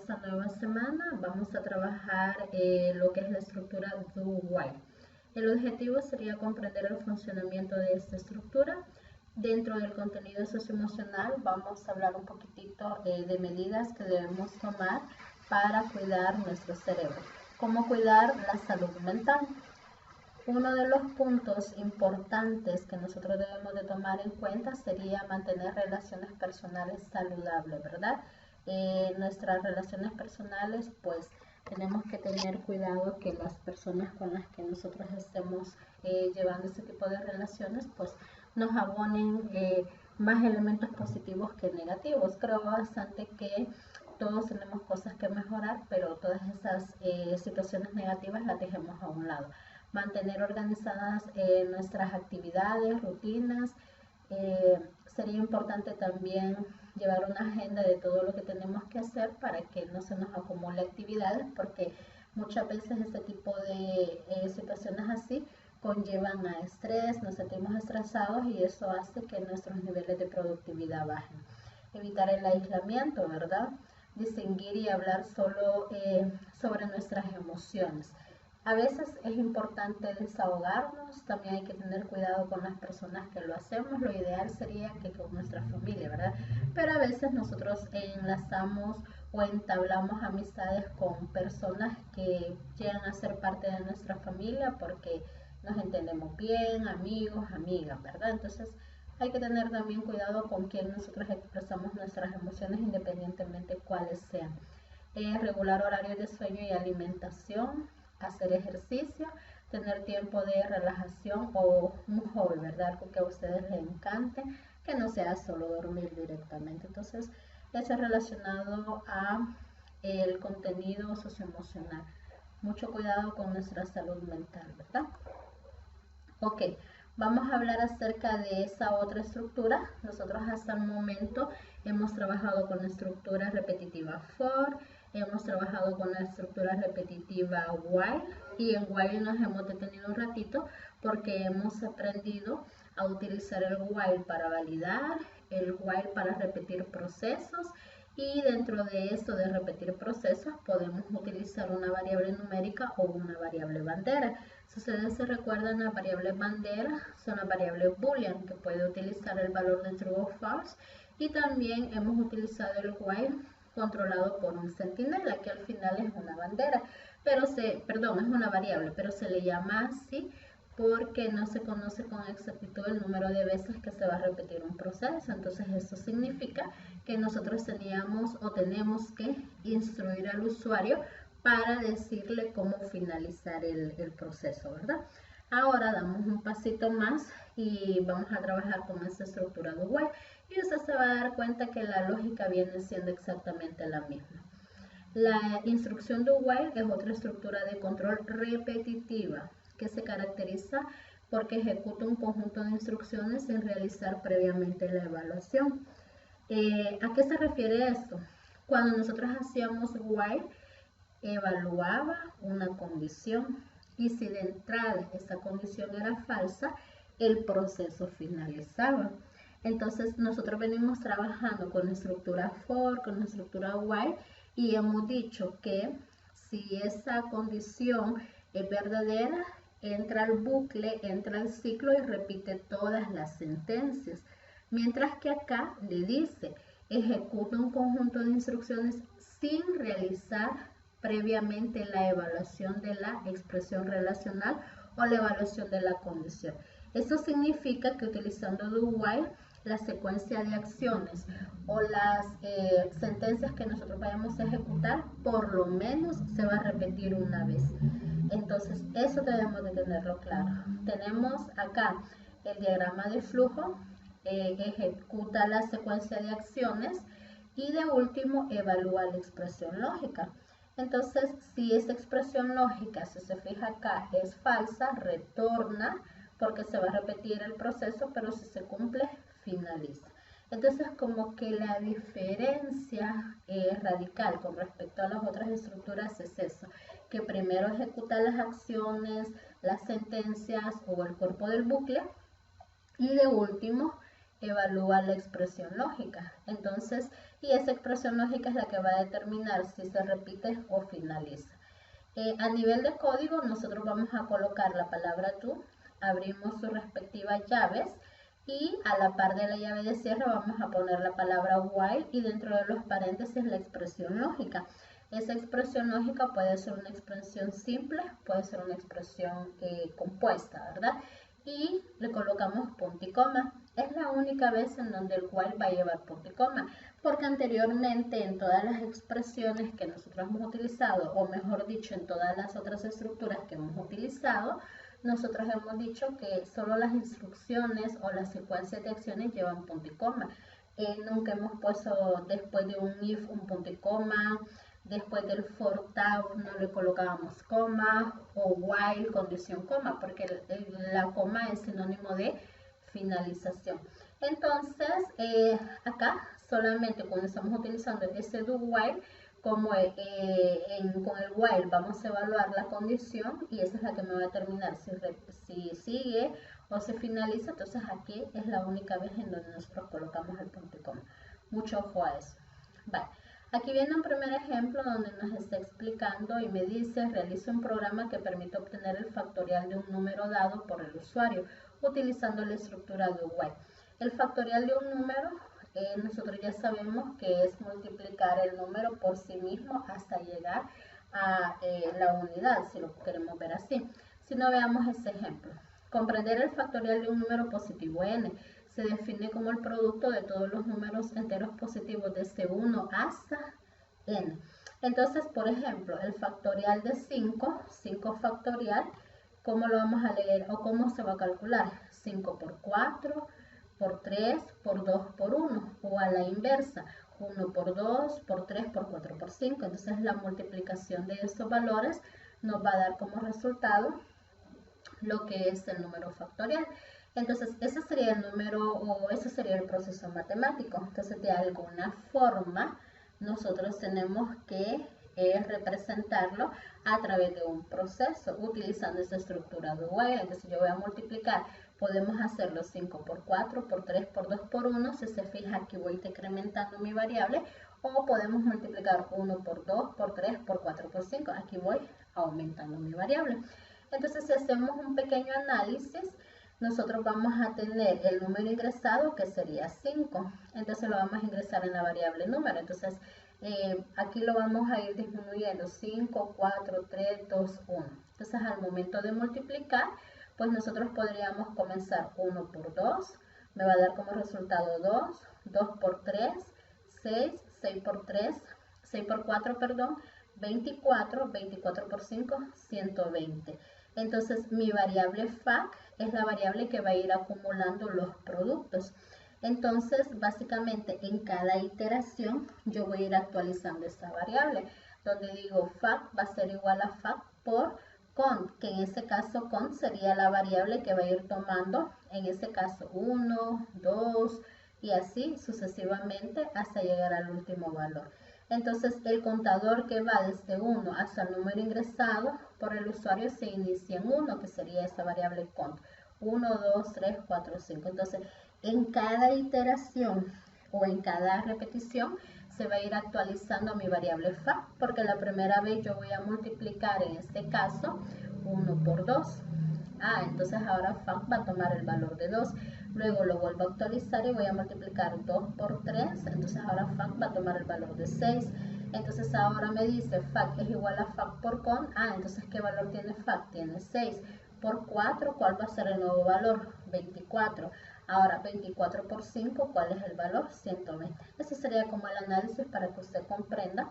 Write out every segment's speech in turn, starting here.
esta nueva semana vamos a trabajar lo que es la estructura do-while. El objetivo sería comprender el funcionamiento de esta estructura. Dentro del contenido socioemocional vamos a hablar un poquitito de medidas que debemos tomar para cuidar nuestro cerebro. ¿Cómo cuidar la salud mental? Uno de los puntos importantes que nosotros debemos de tomar en cuenta sería mantener relaciones personales saludables, ¿verdad? Nuestras relaciones personales, pues tenemos que tener cuidado que las personas con las que nosotros estemos llevando este tipo de relaciones, pues nos abonen más elementos positivos que negativos. Creo bastante que todos tenemos cosas que mejorar, pero todas esas situaciones negativas las dejemos a un lado. Mantener organizadas nuestras actividades, rutinas. Sería importante también llevar una agenda de todo lo que tenemos que hacer para que no se nos acumule actividades, porque muchas veces este tipo de situaciones así conllevan a estrés, nos sentimos estresados y eso hace que nuestros niveles de productividad bajen. Evitar el aislamiento, ¿verdad? Distinguir y hablar solo sobre nuestras emociones. A veces es importante desahogarnos, también hay que tener cuidado con las personas que lo hacemos, lo ideal sería que con nuestra familia, ¿verdad? Pero a veces nosotros enlazamos o entablamos amistades con personas que llegan a ser parte de nuestra familia porque nos entendemos bien, amigos, amigas, ¿verdad? Entonces hay que tener también cuidado con quién nosotros expresamos nuestras emociones independientemente cuáles sean. Regular horarios de sueño y alimentación, hacer ejercicio, tener tiempo de relajación o un hobby, ¿verdad? Algo que a ustedes les encante, que no sea solo dormir directamente. Entonces, eso es relacionado a el contenido socioemocional. Mucho cuidado con nuestra salud mental, ¿verdad? Ok, vamos a hablar acerca de esa otra estructura. Nosotros hasta el momento hemos trabajado con la estructura repetitiva for, hemos trabajado con la estructura repetitiva while y en while nos hemos detenido un ratito porque hemos aprendido a utilizar el while para validar, el while para repetir procesos y dentro de esto de repetir procesos podemos utilizar una variable numérica o una variable bandera. Si ustedes se recuerdan, las variables bandera son las variables boolean que puede utilizar el valor de true o false y también hemos utilizado el while controlado por un centinela que al final es una bandera, pero es una variable, pero se le llama así porque no se conoce con exactitud el número de veces que se va a repetir un proceso. Entonces eso significa que nosotros teníamos o tenemos que instruir al usuario para decirle cómo finalizar el proceso, ¿verdad? Ahora damos un pasito más y vamos a trabajar con esta estructura de while y usted se va a dar cuenta que la lógica viene siendo exactamente la misma. La instrucción do while es otra estructura de control repetitiva que se caracteriza porque ejecuta un conjunto de instrucciones sin realizar previamente la evaluación. ¿A qué se refiere esto? Cuando nosotros hacíamos while, evaluaba una condición y si de entrada esa condición era falsa, el proceso finalizaba. Entonces nosotros venimos trabajando con la estructura for, con la estructura while y hemos dicho que si esa condición es verdadera, entra al bucle, entra al ciclo y repite todas las sentencias. Mientras que acá le dice, ejecuta un conjunto de instrucciones sin realizar previamente la evaluación de la expresión relacional o la evaluación de la condición. Esto significa que utilizando do while, la secuencia de acciones o las sentencias que nosotros vayamos a ejecutar, por lo menos se va a repetir una vez. Entonces, eso debemos de tenerlo claro. Tenemos acá el diagrama de flujo, ejecuta la secuencia de acciones y de último evalúa la expresión lógica. Entonces, si esta expresión lógica, si se fija acá, es falsa, retorna porque se va a repetir el proceso, pero si se cumple, finaliza. Entonces, como que la diferencia radical con respecto a las otras estructuras es eso, que primero ejecuta las acciones, las sentencias o el cuerpo del bucle y de último evalúa la expresión lógica. Entonces, y esa expresión lógica es la que va a determinar si se repite o finaliza. A nivel de código, nosotros vamos a colocar la palabra do, abrimos sus respectivas llaves y a la par de la llave de cierre vamos a poner la palabra while y dentro de los paréntesis la expresión lógica. Esa expresión lógica puede ser una expresión simple, puede ser una expresión compuesta, ¿verdad? Y le colocamos punto y coma. Es la única vez en donde el while va a llevar punto y coma, porque anteriormente en todas las expresiones que nosotros hemos utilizado, o mejor dicho, en todas las otras estructuras que hemos utilizado, nosotros hemos dicho que solo las instrucciones o las secuencias de acciones llevan punto y coma. Nunca hemos puesto después de un if un punto y coma, después del for tab no le colocábamos coma o while condición coma, porque la coma es sinónimo de finalización. Entonces, acá solamente cuando estamos utilizando ese do while, como con el while vamos a evaluar la condición y esa es la que me va a determinar si sigue o se finaliza. Entonces aquí es la única vez en donde nosotros colocamos el punto y coma. Mucho ojo a eso. Vale. Aquí viene un primer ejemplo donde nos está explicando y me dice: realiza un programa que permite obtener el factorial de un número dado por el usuario utilizando la estructura de while. El factorial de un número, nosotros ya sabemos que es multiplicar el número por sí mismo hasta llegar a la unidad, si lo queremos ver así. Si no, veamos este ejemplo. Comprender el factorial de un número positivo n. Se define como el producto de todos los números enteros positivos desde 1 hasta n. Entonces, por ejemplo, el factorial de 5 factorial, ¿cómo lo vamos a leer o cómo se va a calcular? 5 por 4, por 3, por 2, por 1, o a la inversa, 1 por 2, por 3, por 4, por 5. Entonces, la multiplicación de estos valores nos va a dar como resultado lo que es el número factorial. Entonces, ese sería el número o ese sería el proceso matemático. Entonces, de alguna forma, nosotros tenemos que representarlo a través de un proceso utilizando esta estructura de while. Entonces, yo voy a multiplicar. Podemos hacerlo 5 por 4, por 3, por 2, por 1. Si se fija, aquí voy decrementando mi variable. O podemos multiplicar 1 por 2, por 3, por 4, por 5. Aquí voy aumentando mi variable. Entonces, si hacemos un pequeño análisis, nosotros vamos a tener el número ingresado, que sería 5. Entonces, lo vamos a ingresar en la variable número. Entonces, aquí lo vamos a ir disminuyendo. 5, 4, 3, 2, 1. Entonces, al momento de multiplicar, pues nosotros podríamos comenzar 1 por 2. Me va a dar como resultado 2. 2 por 3, 6. 6 por 3, 6 por 4, perdón. 24, 24 por 5, 120. Entonces, mi variable fac es la variable que va a ir acumulando los productos. Entonces, básicamente, en cada iteración, yo voy a ir actualizando esta variable, donde digo fac va a ser igual a fac por cont, que en este caso cont sería la variable que va a ir tomando, en este caso 1, 2, y así sucesivamente hasta llegar al último valor. Entonces, el contador que va desde 1 hasta el número ingresado por el usuario se inicia en 1, que sería esta variable cont. 1, 2, 3, 4, 5. Entonces, en cada iteración o en cada repetición se va a ir actualizando mi variable fac, porque la primera vez yo voy a multiplicar, en este caso, 1 por 2. Entonces ahora fac va a tomar el valor de 2. Luego lo vuelvo a actualizar y voy a multiplicar 2 por 3. Entonces ahora fac va a tomar el valor de 6. Entonces ahora me dice fac es igual a fac por cont. Entonces ¿qué valor tiene fac? Tiene 6. Por 4, ¿cuál va a ser el nuevo valor? 24. Ahora 24 por 5, ¿cuál es el valor? 120. Ese sería como el análisis para que usted comprenda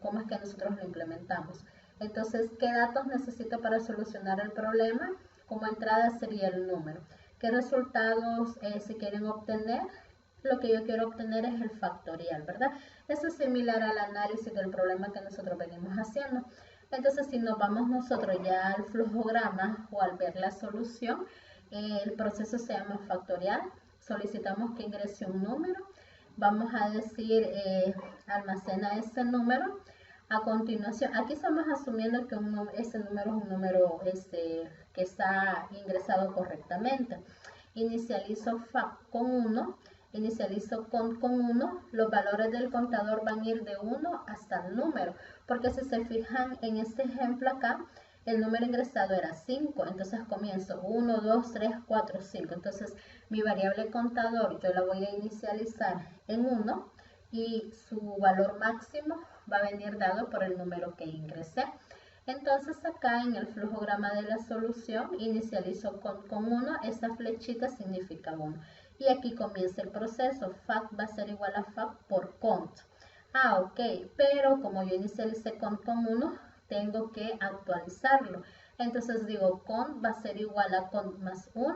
cómo es que nosotros lo implementamos. Entonces, ¿qué datos necesito para solucionar el problema? Como entrada sería el número. ¿Qué resultados se quieren obtener? Lo que yo quiero obtener es el factorial, ¿verdad? Eso es similar al análisis del problema que nosotros venimos haciendo. Entonces, si nos vamos nosotros ya al flujograma o al ver la solución, el proceso se llama factorial. Solicitamos que ingrese un número. Vamos a decir, almacena ese número. A continuación, aquí estamos asumiendo que ese número es un número que está ingresado correctamente. Inicializo fac con 1 inicializo con 1, los valores del contador van a ir de 1 hasta el número, porque si se fijan en este ejemplo acá, el número ingresado era 5, entonces comienzo 1, 2, 3, 4, 5. Entonces mi variable contador yo la voy a inicializar en 1 y su valor máximo va a venir dado por el número que ingresé. Entonces acá en el flujograma de la solución inicializo con 1, esta flechita significa 1. Y aquí comienza el proceso, fact va a ser igual a fact por cont. Ok, pero como yo inicialicé con 1, tengo que actualizarlo. Entonces digo cont va a ser igual a cont más 1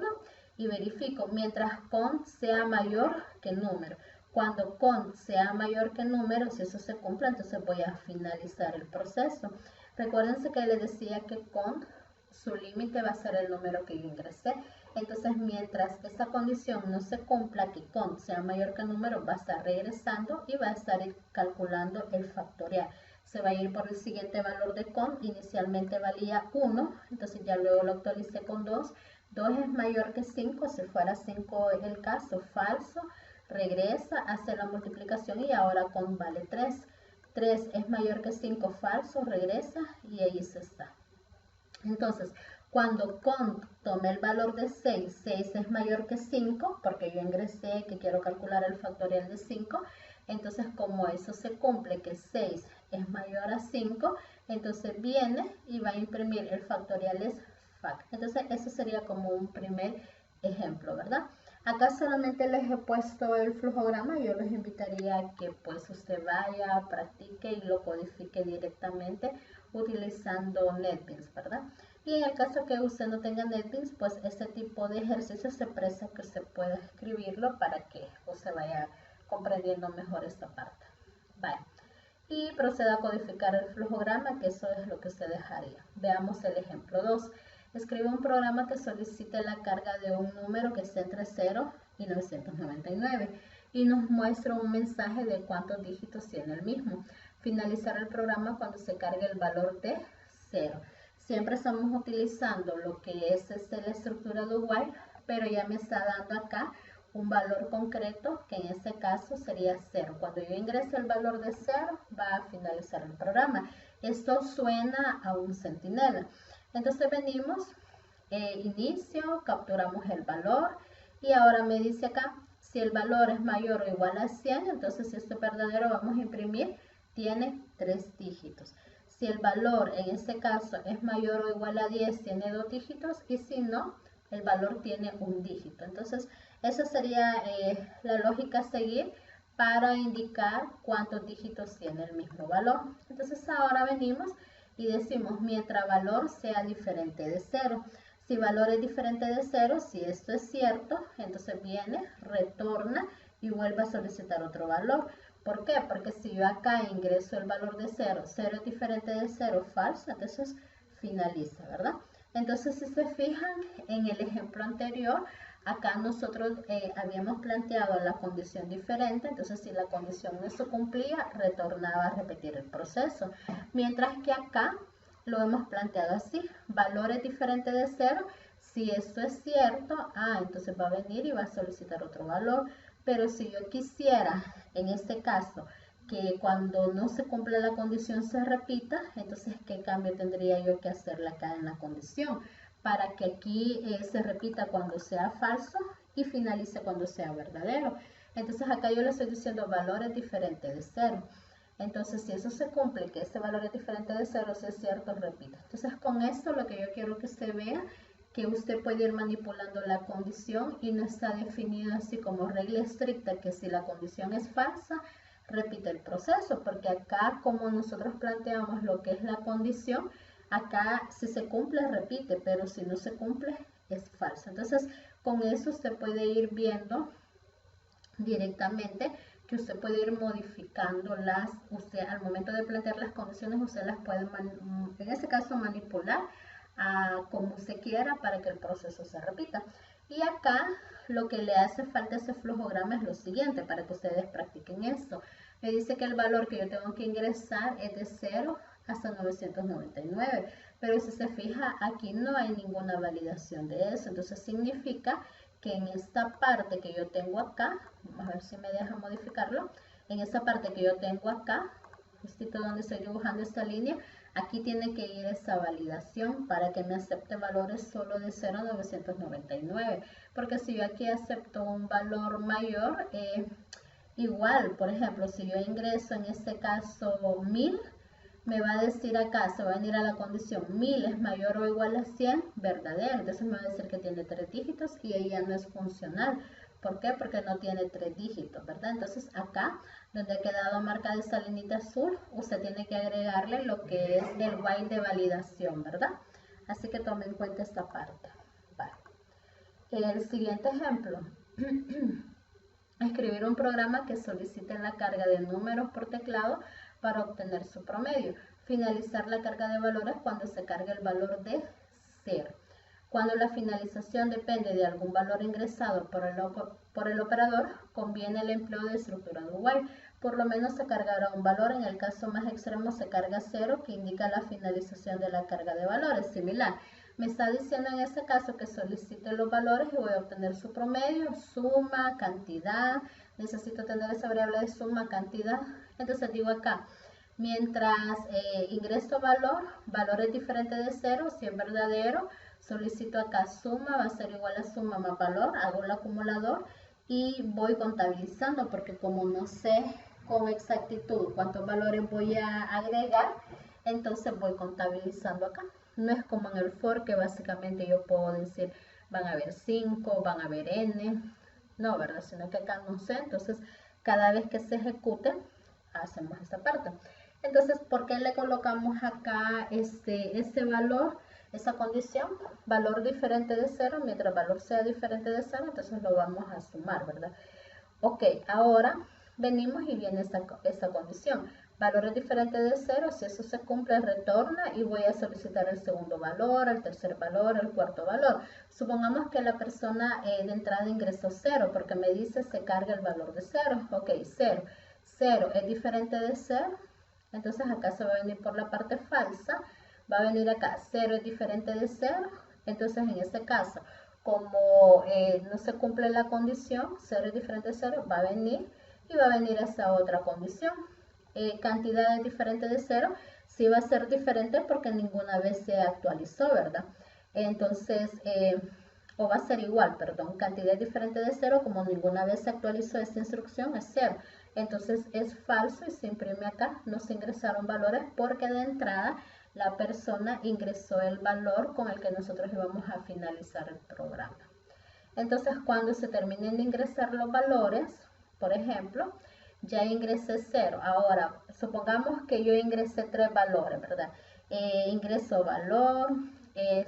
y verifico mientras cont sea mayor que número. Cuando cont sea mayor que número, si eso se cumple, entonces voy a finalizar el proceso. Recuérdense que les decía que cont, su límite va a ser el número que yo ingresé. Entonces, mientras esta condición no se cumpla, que cont sea mayor que número, va a estar regresando y va a estar calculando el factorial. Se va a ir por el siguiente valor de cont, inicialmente valía 1, entonces ya luego lo actualicé con 2. 2 es mayor que 5, si fuera 5 el caso, falso, regresa, hace la multiplicación y ahora cont vale 3. 3 es mayor que 5, falso, regresa y ahí se está. Entonces, cuando cont tome el valor de 6, 6 es mayor que 5, porque yo ingresé que quiero calcular el factorial de 5, entonces como eso se cumple, que 6 es mayor a 5, entonces viene y va a imprimir el factorial es fact. Entonces, eso sería como un primer ejemplo, ¿verdad? Acá solamente les he puesto el flujograma, yo les invitaría a que pues usted vaya, practique y lo codifique directamente utilizando NetBeans, ¿verdad? Y en el caso que usted no tenga NetBeans, pues este tipo de ejercicio se presta que usted pueda escribirlo para que usted vaya comprendiendo mejor esta parte. Vale. Y proceda a codificar el flujograma, que eso es lo que usted dejaría. Veamos el ejemplo 2. Escribe un programa que solicite la carga de un número que esté entre 0 y 999 y nos muestra un mensaje de cuántos dígitos tiene el mismo. Finalizar el programa cuando se cargue el valor de 0. Siempre estamos utilizando lo que es la estructura do while, pero ya me está dando acá un valor concreto que en este caso sería 0. Cuando yo ingrese el valor de 0 va a finalizar el programa. Esto suena a un centinela. Entonces venimos, inicio, capturamos el valor y ahora me dice acá, si el valor es mayor o igual a 100, entonces si esto es verdadero vamos a imprimir, tiene 3 dígitos. Si el valor en este caso es mayor o igual a 10, tiene 2 dígitos y si no, el valor tiene 1 dígito. Entonces, esa sería la lógica a seguir para indicar cuántos dígitos tiene el mismo valor. Entonces, ahora venimos y decimos mientras valor sea diferente de 0. Si valor es diferente de 0, si esto es cierto, entonces viene, retorna y vuelve a solicitar otro valor. ¿Por qué? Porque si yo acá ingreso el valor de 0, 0 es diferente de 0, falso, entonces finaliza, ¿verdad? Entonces, si se fijan en el ejemplo anterior, acá nosotros habíamos planteado la condición diferente, entonces si la condición no se cumplía, retornaba a repetir el proceso. Mientras que acá lo hemos planteado así, valores diferentes de 0, si esto es cierto, entonces va a venir y va a solicitar otro valor. Pero si yo quisiera, en este caso, que cuando no se cumple la condición se repita, entonces ¿qué cambio tendría yo que hacerle acá en la condición? Para que aquí se repita cuando sea falso y finalice cuando sea verdadero. Entonces acá yo le estoy diciendo valores diferentes de 0. Entonces si eso se cumple, que este valor es diferente de 0, si es cierto, repita. Entonces con esto lo que yo quiero que usted vea, que usted puede ir manipulando la condición y no está definido así como regla estricta que si la condición es falsa, repite el proceso, porque acá como nosotros planteamos lo que es la condición, acá si se cumple repite, pero si no se cumple es falso. Entonces con eso usted puede ir viendo directamente que usted puede ir modificando usted al momento de plantear las condiciones, usted las puede, en este caso, manipular como usted quiera para que el proceso se repita. Y acá lo que le hace falta a ese flujograma es lo siguiente, para que ustedes practiquen esto. Me dice que el valor que yo tengo que ingresar es de 0 hasta 999. Pero si se fija, aquí no hay ninguna validación de eso. Entonces significa que en esta parte que yo tengo acá, vamos a ver si me deja modificarlo, en esta parte que yo tengo acá, justito donde estoy dibujando esta línea, aquí tiene que ir esa validación para que me acepte valores solo de 0 a 999, porque si yo aquí acepto un valor mayor, igual, por ejemplo, si yo ingreso en este caso 1000, me va a decir acá, se va a venir a la condición 1000 es mayor o igual a 100, verdadero. Entonces me va a decir que tiene 3 dígitos y ella no es funcional. ¿Por qué? Porque no tiene 3 dígitos, ¿verdad? Entonces acá, donde ha quedado marcada esta linita azul, usted tiene que agregarle lo que es el while de validación, ¿verdad? Así que tome en cuenta esta parte. Vale. El siguiente ejemplo. Escribir un programa que solicite la carga de números por teclado para obtener su promedio. Finalizar la carga de valores cuando se cargue el valor de 0. Cuando la finalización depende de algún valor ingresado por el operador, conviene el empleo de estructura do while. Por lo menos se cargará un valor, en el caso más extremo se carga 0, que indica la finalización de la carga de valores. Similar, me está diciendo en este caso que solicite los valores y voy a obtener su promedio, suma, cantidad. Necesito tener esa variable de suma, cantidad. Entonces digo acá, mientras ingreso valor es diferente de 0, si es verdadero, solicito acá suma, va a ser igual a suma más valor, hago el acumulador y voy contabilizando, porque como no sé con exactitud cuántos valores voy a agregar, entonces voy contabilizando acá. No es como en el for, que básicamente yo puedo decir van a haber 5, van a haber n, no, ¿verdad? Sino que acá no sé, entonces cada vez que se ejecute hacemos esta parte. Entonces, ¿por qué le colocamos acá este valor, esa condición? Valor diferente de 0, mientras valor sea diferente de 0, entonces lo vamos a sumar, ¿verdad? Ok, ahora venimos y viene esta condición. Valor es diferente de 0, si eso se cumple, retorna y voy a solicitar el segundo valor, el tercer valor, el cuarto valor. Supongamos que la persona de entrada ingresó 0, porque me dice se carga el valor de 0. Ok, 0. 0 es diferente de 0, entonces acá se va a venir por la parte falsa, va a venir acá, 0 es diferente de 0, entonces en este caso, como no se cumple la condición, 0 es diferente de 0, va a venir y va a venir esta otra condición. Cantidad es diferente de 0, sí va a ser diferente porque ninguna vez se actualizó, ¿verdad? Entonces, o va a ser igual, perdón, cantidad diferente de 0, como ninguna vez se actualizó esta instrucción, es 0. Entonces es falso y se imprime acá, no se ingresaron valores porque de entrada la persona ingresó el valor con el que nosotros íbamos a finalizar el programa. Entonces cuando se terminen de ingresar los valores, por ejemplo, ya ingresé 0. Ahora, supongamos que yo ingresé 3 valores, ¿verdad? Ingreso valor,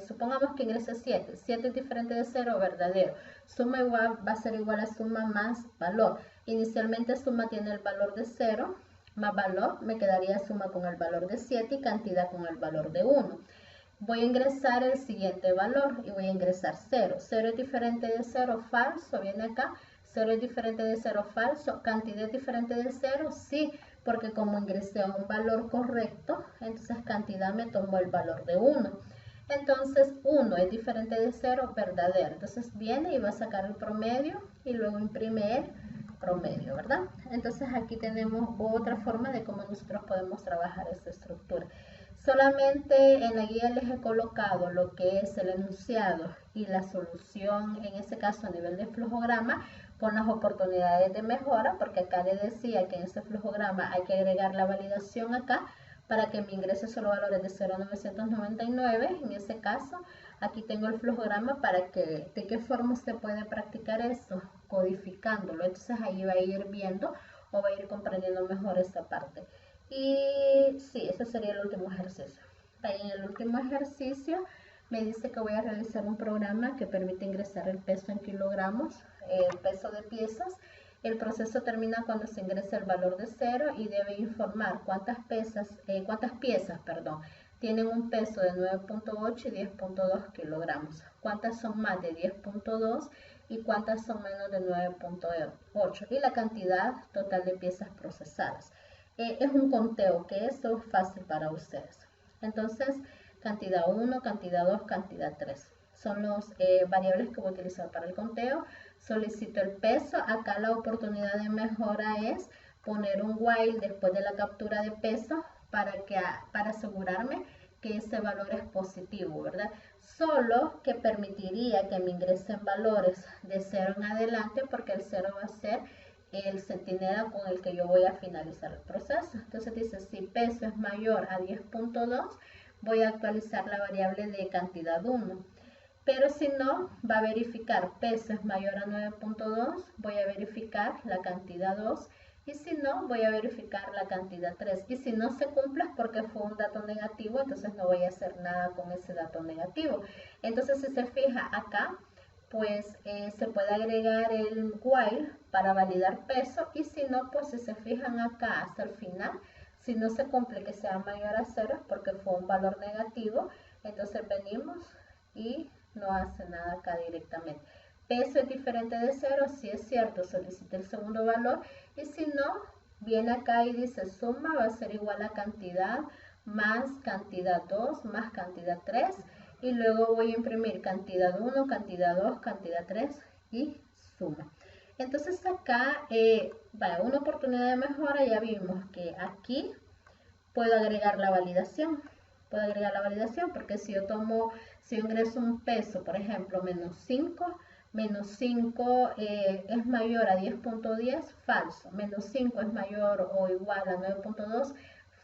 supongamos que ingresé 7. 7 es diferente de 0, verdadero. Suma igual va a ser igual a suma más valor. Inicialmente suma tiene el valor de 0, más valor, me quedaría suma con el valor de 7 y cantidad con el valor de 1. Voy a ingresar el siguiente valor y voy a ingresar 0. 0 es diferente de 0, falso, viene acá. 0 es diferente de 0, falso. Cantidad es diferente de 0, sí, porque como ingresé a un valor correcto, entonces cantidad me tomó el valor de 1. Entonces 1 es diferente de 0, verdadero. Entonces viene y va a sacar el promedio y luego imprime el promedio, ¿verdad? Entonces aquí tenemos otra forma de cómo nosotros podemos trabajar esta estructura. Solamente en la guía les he colocado lo que es el enunciado y la solución, en este caso a nivel de flujograma, con las oportunidades de mejora, porque acá les decía que en este flujograma hay que agregar la validación acá para que me ingrese solo valores de 0 a 999. En este caso, aquí tengo el flujograma para que, de qué forma usted puede practicar esto, codificándolo. Entonces ahí va a ir viendo o va a ir comprendiendo mejor esta parte. Y sí, ese sería el último ejercicio. En el último ejercicio me dice que voy a realizar un programa que permite ingresar el peso en kilogramos, el peso de piezas. El proceso termina cuando se ingresa el valor de 0 y debe informar cuántas piezas tienen un peso de 9.8 y 10.2 kilogramos, cuántas son más de 10.2 y cuántas son menos de 9.8 y la cantidad total de piezas procesadas. Es un conteo, que esto es fácil para ustedes. Entonces cantidad 1, cantidad 2, cantidad 3. Son los variables que voy a utilizar para el conteo. Solicito el peso. Acá la oportunidad de mejora es poner un while después de la captura de peso para asegurarme que ese valor es positivo, ¿verdad? Solo que permitiría que me ingresen valores de 0 en adelante, porque el 0 va a ser el centinela con el que yo voy a finalizar el proceso. Entonces dice, si peso es mayor a 10.2, voy a actualizar la variable de cantidad 1. Pero si no, va a verificar peso es mayor a 9.2, voy a verificar la cantidad 2. Y si no, voy a verificar la cantidad 3. Y si no se cumple es porque fue un dato negativo, entonces no voy a hacer nada con ese dato negativo. Entonces, si se fija acá, pues se puede agregar el while para validar peso. Y si no, pues si se fijan acá hasta el final, si no se cumple que sea mayor a 0 es porque fue un valor negativo. Entonces venimos y no hace nada acá directamente. Peso es diferente de 0, si es cierto, solicite el segundo valor. Y si no, viene acá y dice suma va a ser igual a cantidad más cantidad 2 más cantidad 3. Y luego voy a imprimir cantidad 1, cantidad 2, cantidad 3 y suma. Entonces acá, una oportunidad de mejora, ya vimos que aquí puedo agregar la validación. Puedo agregar la validación porque si yo ingreso un peso, por ejemplo, menos 5 es mayor a 10.10, falso. Menos 5 es mayor o igual a 9.2,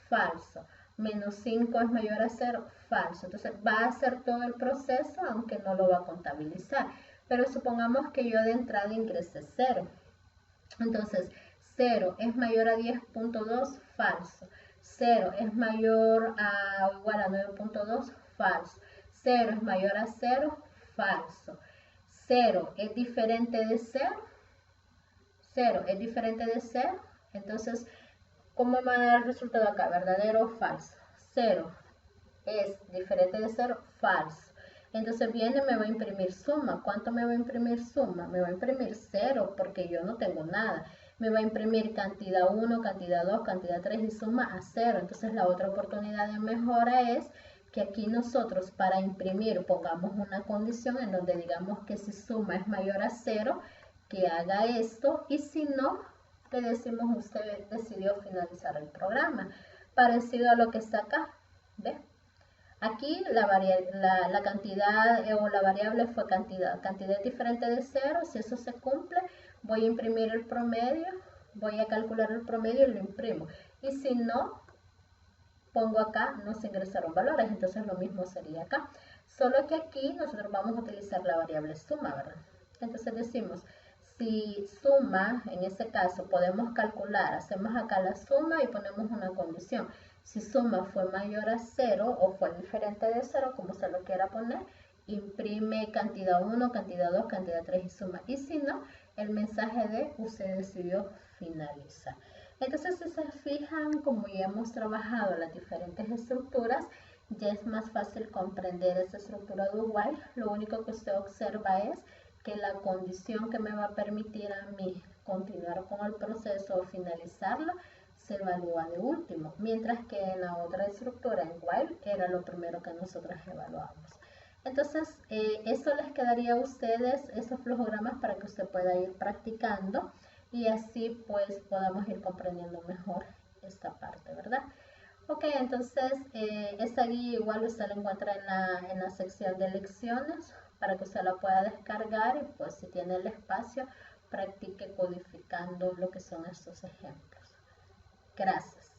falso. Menos 5 es mayor a 0, falso. Entonces va a hacer todo el proceso, aunque no lo va a contabilizar. Pero supongamos que yo de entrada ingrese 0. Entonces, 0 es mayor a 10.2, falso. 0 es mayor a o igual a 9.2, falso. 0 es mayor a 0, falso. 0 es diferente de 0. 0 es diferente de 0. Entonces, ¿cómo me va a dar el resultado acá? ¿Verdadero o falso? 0 es diferente de 0, falso. Entonces viene, me va a imprimir suma. ¿Cuánto me va a imprimir suma? Me va a imprimir 0 porque yo no tengo nada. Me va a imprimir cantidad 1, cantidad 2, cantidad 3 y suma a 0. Entonces la otra oportunidad de mejora es que aquí nosotros para imprimir pongamos una condición en donde digamos que si suma es mayor a 0, que haga esto, y si no, le decimos usted decidió finalizar el programa. Parecido a lo que está acá, ¿ve? Aquí la cantidad o la variable fue cantidad. Cantidad es diferente de 0, si eso se cumple, voy a imprimir el promedio, voy a calcular el promedio y lo imprimo. Y si no, pongo acá, no se ingresaron valores, entonces lo mismo sería acá. Solo que aquí nosotros vamos a utilizar la variable suma, ¿verdad? Entonces decimos, si suma, en este caso podemos calcular, hacemos acá la suma y ponemos una condición. Si suma fue mayor a 0 o fue diferente de 0, como se lo quiera poner, imprime cantidad 1, cantidad 2, cantidad 3 y suma. Y si no, el mensaje de usted decidió finalizar. Entonces, si se fijan, como ya hemos trabajado las diferentes estructuras, ya es más fácil comprender esta estructura do while. Lo único que usted observa es que la condición que me va a permitir a mí continuar con el proceso o finalizarlo se evalúa de último, mientras que en la otra estructura, en while, era lo primero que nosotros evaluamos. Entonces, eso les quedaría a ustedes, esos flujogramas, para que usted pueda ir practicando y así pues podamos ir comprendiendo mejor esta parte, ¿verdad? Ok, entonces esta guía igual usted la encuentra en la sección de lecciones para que usted la pueda descargar y pues si tiene el espacio practique codificando lo que son estos ejemplos. Gracias.